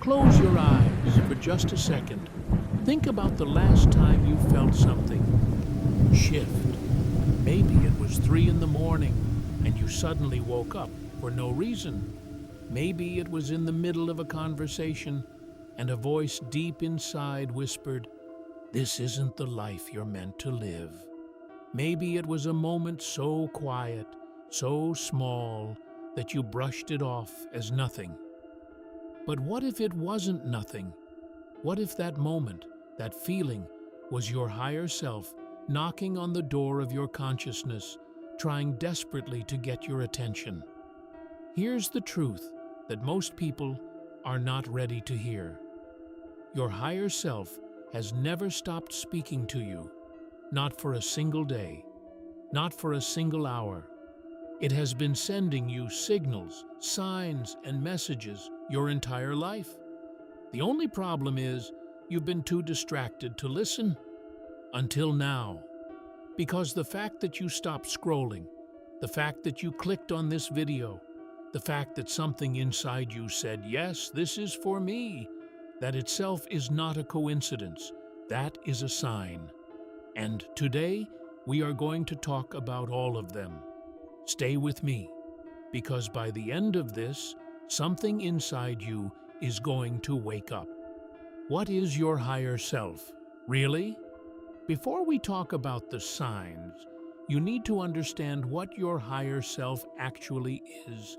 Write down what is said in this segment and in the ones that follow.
Close your eyes for just a second. Think about the last time you felt something shift. Maybe it was 3 in the morning and you suddenly woke up for no reason. Maybe it was in the middle of a conversation and a voice deep inside whispered, "This isn't the life you're meant to live." Maybe it was a moment so quiet, so small, that you brushed it off as nothing. But what if it wasn't nothing? What if that moment, that feeling, was your higher self knocking on the door of your consciousness, trying desperately to get your attention? Here's the truth that most people are not ready to hear. Your higher self has never stopped speaking to you, not for a single day, not for a single hour. It has been sending you signals, signs, and messages your entire life. The only problem is you've been too distracted to listen. Until now. Because the fact that you stopped scrolling, the fact that you clicked on this video, the fact that something inside you said, "Yes, this is for me," that itself is not a coincidence. That is a sign. And today, we are going to talk about all of them. Stay with me, because by the end of this, something inside you is going to wake up. What is your higher self? Really? Before we talk about the signs, you need to understand what your higher self actually is.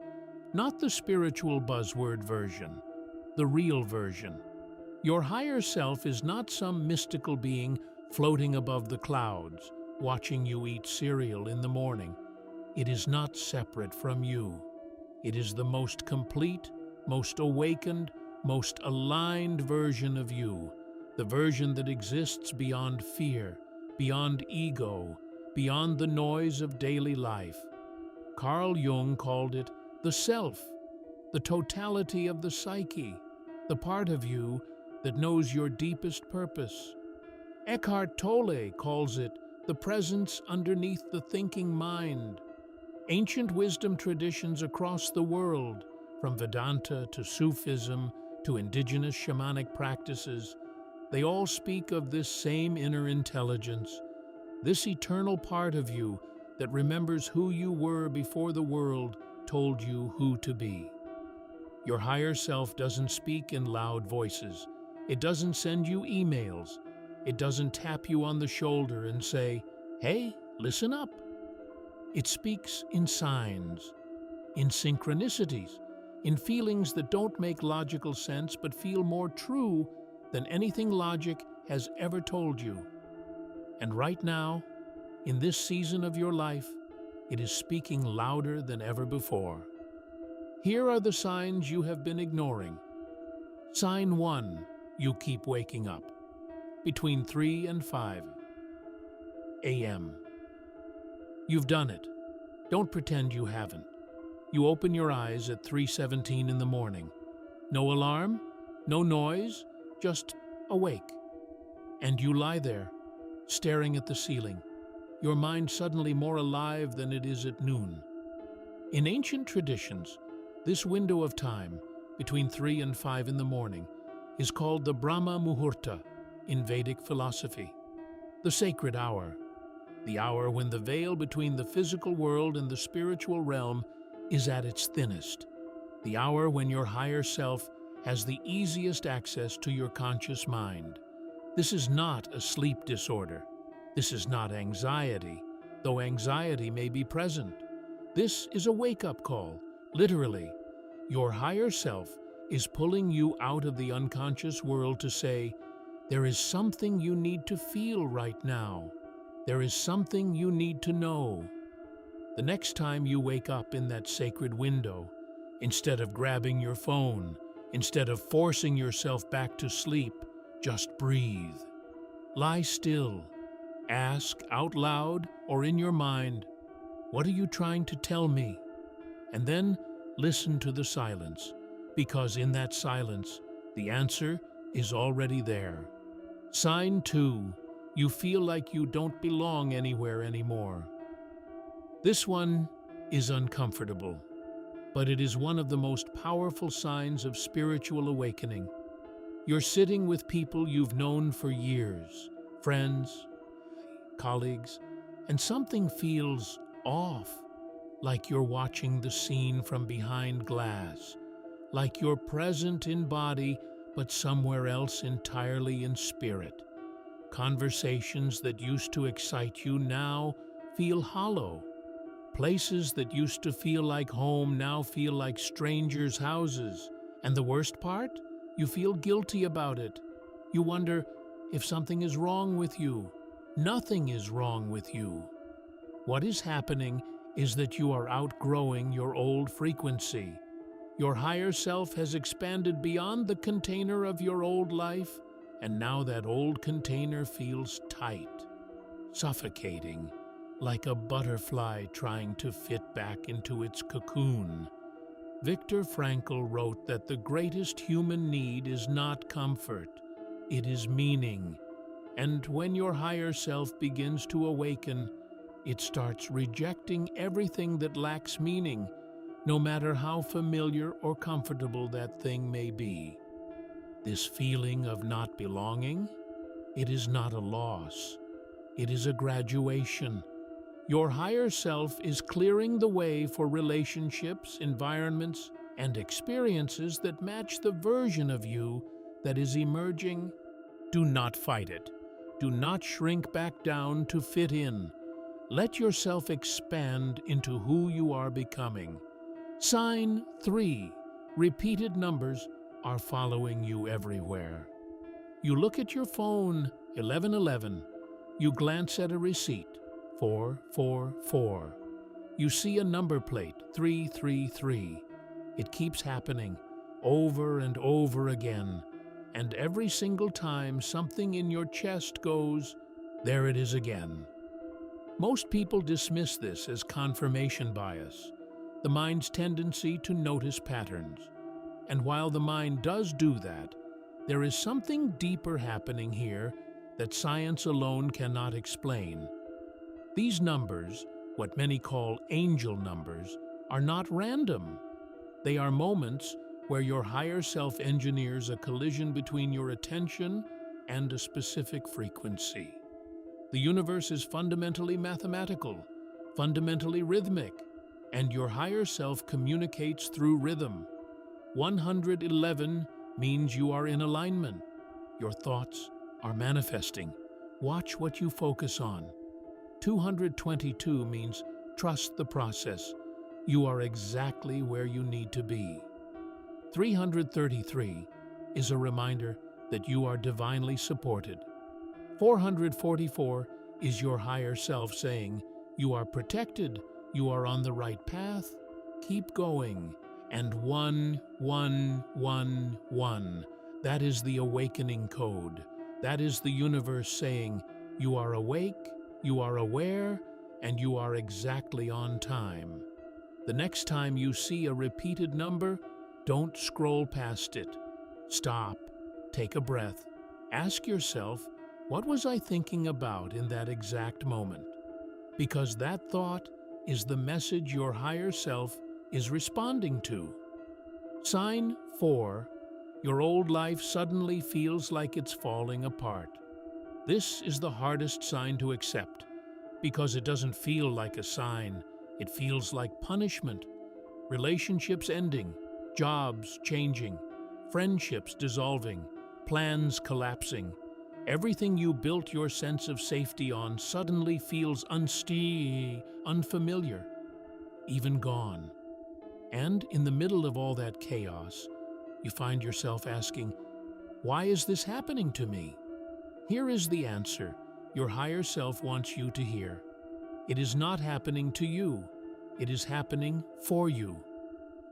Not the spiritual buzzword version, the real version. Your higher self is not some mystical being floating above the clouds, watching you eat cereal in the morning. It is not separate from you. It is the most complete, most awakened, most aligned version of you, the version that exists beyond fear, beyond ego, beyond the noise of daily life. Carl Jung called it the self, the totality of the psyche, the part of you that knows your deepest purpose. Eckhart Tolle calls it the presence underneath the thinking mind. Ancient wisdom traditions across the world, from Vedanta to Sufism to indigenous shamanic practices, they all speak of this same inner intelligence, this eternal part of you that remembers who you were before the world told you who to be. Your higher self doesn't speak in loud voices. It doesn't send you emails. It doesn't tap you on the shoulder and say, "Hey, listen up." It speaks in signs, in synchronicities, in feelings that don't make logical sense but feel more true than anything logic has ever told you. And right now, in this season of your life, it is speaking louder than ever before. Here are the signs you have been ignoring. Sign 1, you keep waking up. Between 3 and 5 a.m. You've done it. Don't pretend you haven't. You open your eyes at 3:17 in the morning. No alarm, no noise, just awake. And you lie there, staring at the ceiling, your mind suddenly more alive than it is at noon. In ancient traditions, this window of time, between 3 and 5 in the morning, is called the Brahma Muhurta in Vedic philosophy, the sacred hour. The hour when the veil between the physical world and the spiritual realm is at its thinnest. The hour when your higher self has the easiest access to your conscious mind. This is not a sleep disorder. This is not anxiety, though anxiety may be present. This is a wake-up call, literally. Your higher self is pulling you out of the unconscious world to say, there is something you need to feel right now. There is something you need to know. The next time you wake up in that sacred window, instead of grabbing your phone, instead of forcing yourself back to sleep, just breathe. Lie still. Ask out loud or in your mind, what are you trying to tell me? And then listen to the silence, because in that silence, the answer is already there. Sign 2. You feel like you don't belong anywhere anymore. This one is uncomfortable. but it is one of the most powerful signs of spiritual awakening. You're sitting with people you've known for years, friends, colleagues, and something feels off, like you're watching the scene from behind glass, like you're present in body but somewhere else entirely in spirit. Conversations that used to excite you now feel hollow. Places that used to feel like home now feel like strangers' houses. And the worst part? You feel guilty about it. You wonder if something is wrong with you. Nothing is wrong with you. What is happening is that you are outgrowing your old frequency. Your higher self has expanded beyond the container of your old life, and now that old container feels tight, suffocating, like a butterfly trying to fit back into its cocoon. Viktor Frankl wrote that the greatest human need is not comfort, it is meaning. And when your higher self begins to awaken, it starts rejecting everything that lacks meaning, no matter how familiar or comfortable that thing may be. This feeling of not belonging, it is not a loss, it is a graduation. Your higher self is clearing the way for relationships, environments, and experiences that match the version of you that is emerging. Do not fight it. Do not shrink back down to fit in. Let yourself expand into who you are becoming. Sign 3. Repeated numbers are following you everywhere. You look at your phone, 1111. You glance at a receipt, 444. You see a number plate, 333. It keeps happening, over and over again. And every single time something in your chest goes, there it is again. Most people dismiss this as confirmation bias, the mind's tendency to notice patterns. And while the mind does do that, there is something deeper happening here that science alone cannot explain. These numbers, what many call angel numbers, are not random. They are moments where your higher self engineers a collision between your attention and a specific frequency. The universe is fundamentally mathematical, fundamentally rhythmic, and your higher self communicates through rhythm. 111 means you are in alignment. Your thoughts are manifesting. Watch what you focus on. 222 means trust the process. You are exactly where you need to be. 333 is a reminder that you are divinely supported. 444 is your higher self saying, you are protected, you are on the right path, keep going. And 1111, that is the awakening code. That is the universe saying, you are awake, you are aware, and you are exactly on time. The next time you see a repeated number, don't scroll past it. Stop, take a breath, ask yourself, what was I thinking about in that exact moment? Because that thought is the message your higher self is responding to. Sign 4. Your old life suddenly feels like it's falling apart. This is the hardest sign to accept, because it doesn't feel like a sign. It feels like punishment. Relationships ending, jobs changing, friendships dissolving, plans collapsing. Everything you built your sense of safety on suddenly feels unfamiliar, even gone. And in the middle of all that chaos, you find yourself asking, why is this happening to me? Here is the answer your higher self wants you to hear. It is not happening to you. It is happening for you.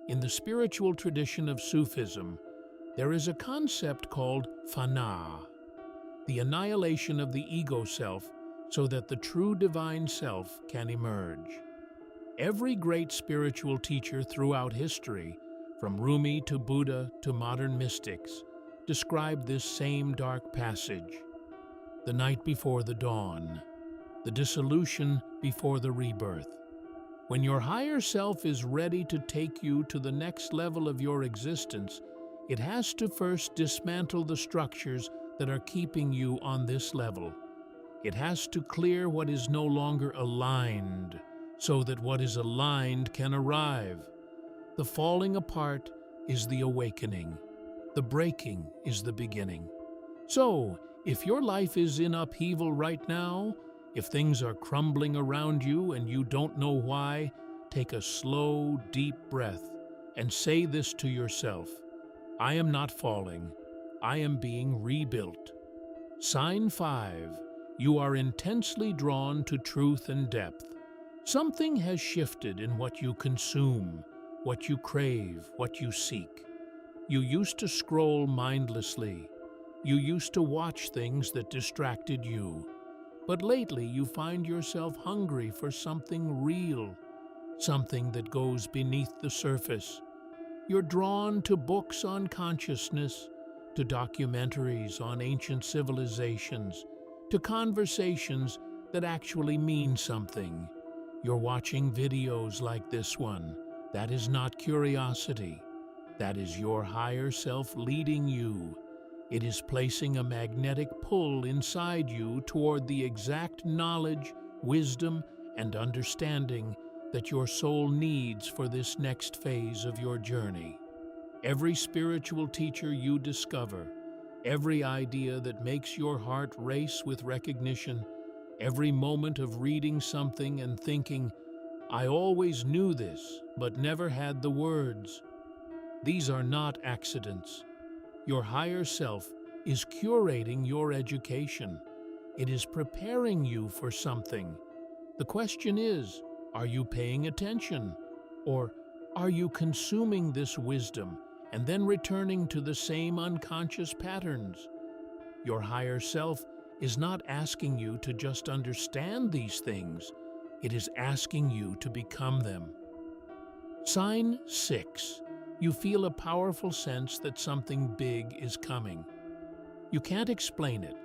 In the spiritual tradition of Sufism, there is a concept called fana, the annihilation of the ego self so that the true divine self can emerge. Every great spiritual teacher throughout history, from Rumi to Buddha to modern mystics, described this same dark passage. The night before the dawn, the dissolution before the rebirth. When your higher self is ready to take you to the next level of your existence, it has to first dismantle the structures that are keeping you on this level. It has to clear what is no longer aligned, so that what is aligned can arrive. The falling apart is the awakening. The breaking is the beginning. So, if your life is in upheaval right now, if things are crumbling around you and you don't know why, take a slow, deep breath and say this to yourself: I am not falling. I am being rebuilt. Sign 5. You are intensely drawn to truth and depth. Something has shifted in what you consume, what you crave, what you seek. You used to scroll mindlessly. You used to watch things that distracted you. But lately you find yourself hungry for something real, something that goes beneath the surface. You're drawn to books on consciousness, to documentaries on ancient civilizations, to conversations that actually mean something. You're watching videos like this one. That is not curiosity. That is your higher self leading you. It is placing a magnetic pull inside you toward the exact knowledge, wisdom, and understanding that your soul needs for this next phase of your journey. Every spiritual teacher you discover, every idea that makes your heart race with recognition, every moment of reading something and thinking, I always knew this, but never had the words. These are not accidents. Your higher self is curating your education. It is preparing you for something. The question is, are you paying attention? Or are you consuming this wisdom and then returning to the same unconscious patterns? Your higher self is not asking you to just understand these things. It is asking you to become them. Sign 6. You feel a powerful sense that something big is coming. You can't explain it.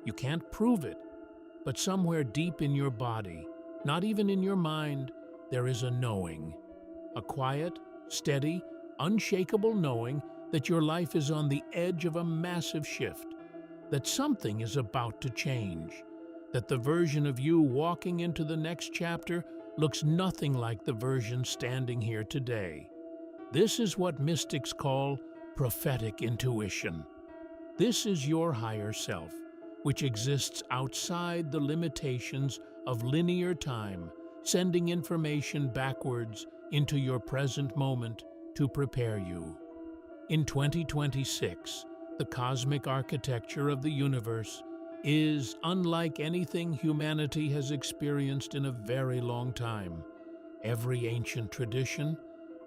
You can't prove it. But somewhere deep in your body, not even in your mind, there is a knowing. A quiet, steady, unshakable knowing that your life is on the edge of a massive shift, that something is about to change, that the version of you walking into the next chapter looks nothing like the version standing here today. This is what mystics call prophetic intuition. This is your higher self, which exists outside the limitations of linear time, sending information backwards into your present moment to prepare you. In 2026, the cosmic architecture of the universe is unlike anything humanity has experienced in a very long time. Every ancient tradition,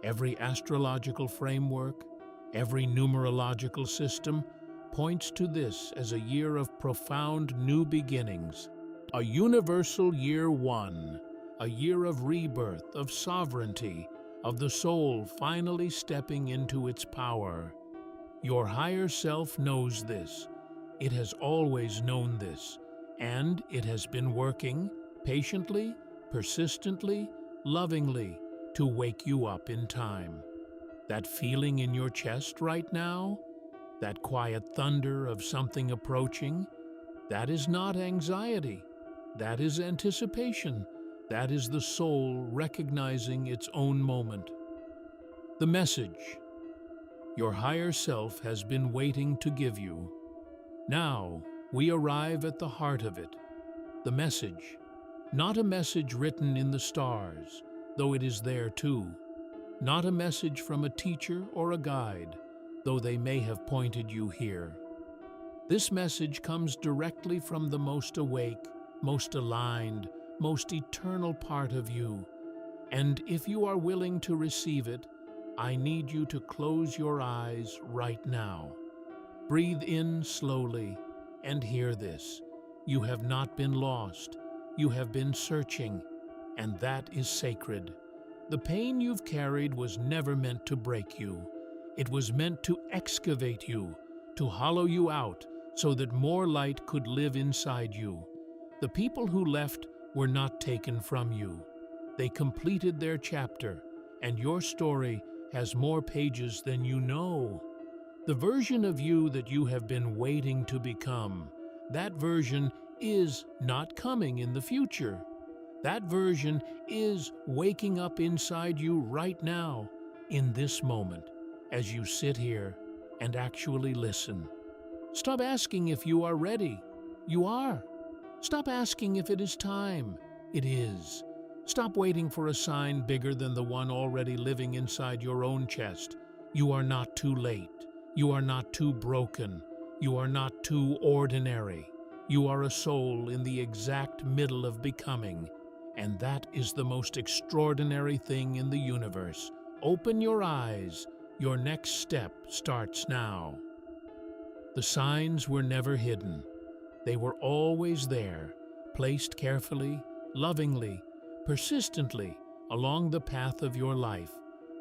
every astrological framework, every numerological system points to this as a year of profound new beginnings. A universal year one, a year of rebirth, of sovereignty, of the soul finally stepping into its power. Your higher self knows this. It has always known this, and it has been working patiently, persistently, lovingly to wake you up in time. That feeling in your chest right now, that quiet thunder of something approaching, that is not anxiety. That is anticipation. That is the soul recognizing its own moment. The message your higher self has been waiting to give you. Now, we arrive at the heart of it. The message, not a message written in the stars, though it is there too. Not a message from a teacher or a guide, though they may have pointed you here. This message comes directly from the most awake, most aligned, most eternal part of you. And if you are willing to receive it, I need you to close your eyes right now. Breathe in slowly and hear this. You have not been lost. You have been searching, and that is sacred. The pain you've carried was never meant to break you. It was meant to excavate you, to hollow you out so that more light could live inside you. The people who left were not taken from you. They completed their chapter, and your story has more pages than you know. The version of you that you have been waiting to become, that version is not coming in the future. That version is waking up inside you right now, in this moment, as you sit here and actually listen. Stop asking if you are ready. You are. Stop asking if it is time. It is. Stop waiting for a sign bigger than the one already living inside your own chest. You are not too late. You are not too broken. You are not too ordinary. You are a soul in the exact middle of becoming, and that is the most extraordinary thing in the universe. Open your eyes. Your next step starts now. The signs were never hidden. They were always there, placed carefully, lovingly, persistently along the path of your life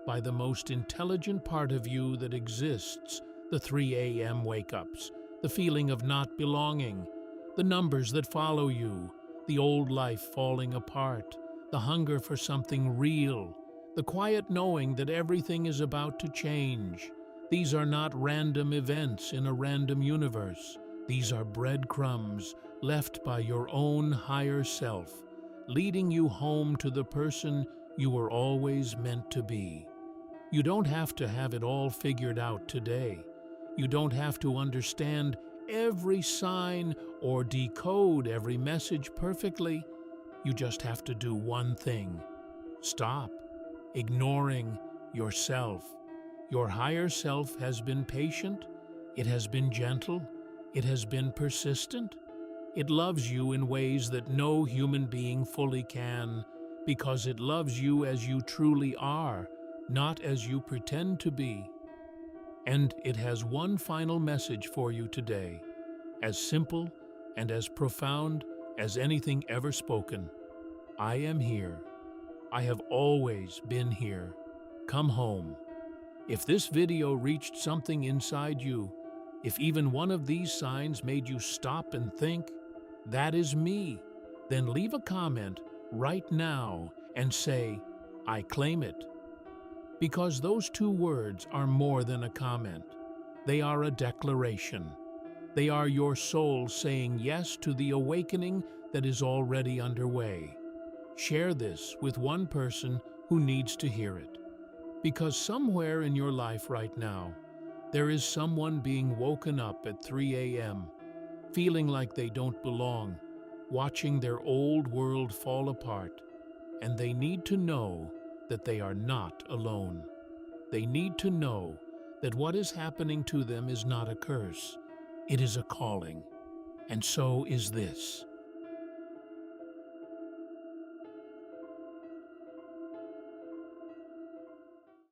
by the most intelligent part of you that exists, the 3 a.m. wake-ups, the feeling of not belonging, the numbers that follow you, the old life falling apart, the hunger for something real, the quiet knowing that everything is about to change. These are not random events in a random universe. These are breadcrumbs left by your own higher self, leading you home to the person you were always meant to be. You don't have to have it all figured out today. You don't have to understand every sign or decode every message perfectly. You just have to do one thing. Stop ignoring yourself. Your higher self has been patient, it has been gentle, it has been persistent. It loves you in ways that no human being fully can, because it loves you as you truly are, not as you pretend to be. And it has one final message for you today, as simple and as profound as anything ever spoken. I am here. I have always been here. Come home. If this video reached something inside you, if even one of these signs made you stop and think, that is me, then leave a comment right now and say, I claim it. Because those two words are more than a comment. They are a declaration. They are your soul saying yes to the awakening that is already underway. Share this with one person who needs to hear it. Because somewhere in your life right now, there is someone being woken up at 3 a.m., feeling like they don't belong, watching their old world fall apart, and they need to know that they are not alone. They need to know that what is happening to them is not a curse, it is a calling. And so is this.